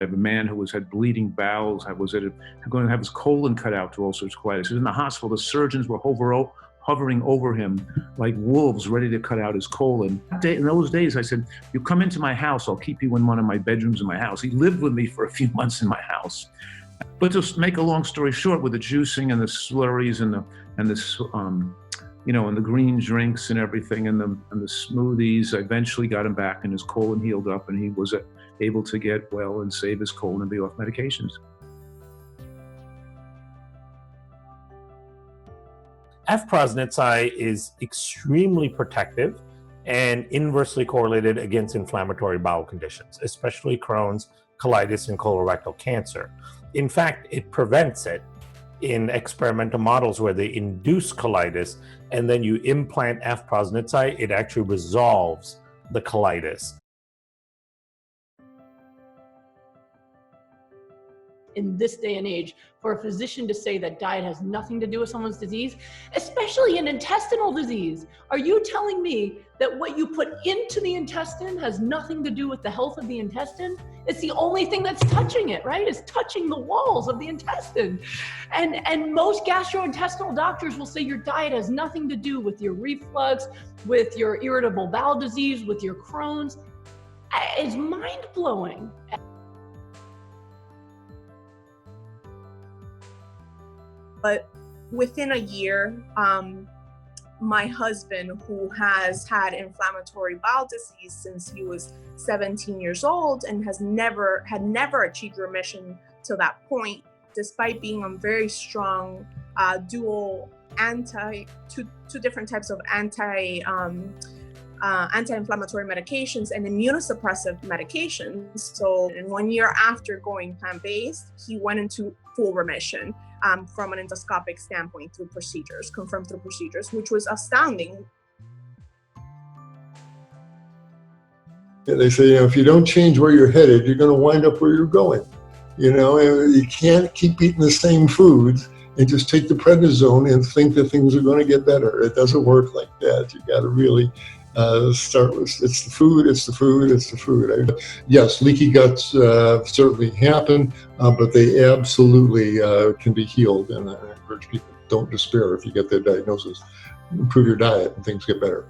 I have a man who had bleeding bowels, going to have his colon cut out to ulcerative colitis. He was in the hospital. The surgeons were hovering over him like wolves ready to cut out his colon. In those days, I said, you come into my house, I'll keep you in one of my bedrooms in my house. He lived with me for a few months in my house. But to make a long story short, with the juicing and the slurries and the green drinks and everything and the smoothies, I eventually got him back and his colon healed up and he was able to get well and save his colon and be off medications. F-prosnitzi is extremely protective and inversely correlated against inflammatory bowel conditions, especially Crohn's, colitis, and colorectal cancer. In fact, it prevents it in experimental models where they induce colitis and then you implant F-prosnitzi, it actually resolves the colitis. In this day and age, for a physician to say that diet has nothing to do with someone's disease, especially an intestinal disease. Are you telling me that what you put into the intestine has nothing to do with the health of the intestine? It's the only thing that's touching it, right? It's touching the walls of the intestine. And most gastrointestinal doctors will say your diet has nothing to do with your reflux, with your irritable bowel disease, with your Crohn's. It's mind-blowing. But within a year, my husband, who has had inflammatory bowel disease since he was 17 years old and had never achieved remission to that point, despite being on very strong two different types of anti-inflammatory medications and immunosuppressive medications. So in 1 year after going plant-based, he went into full remission. From an endoscopic standpoint confirmed through procedures, which was astounding. Yeah, they say, if you don't change where you're headed, you're going to wind up where you're going. You can't keep eating the same foods and just take the prednisone and think that things are going to get better. It doesn't work like that. You got to really start with, it's the food. Yes, leaky guts certainly happen, but they absolutely can be healed. And I encourage people, don't despair if you get their diagnosis. Improve your diet and things get better.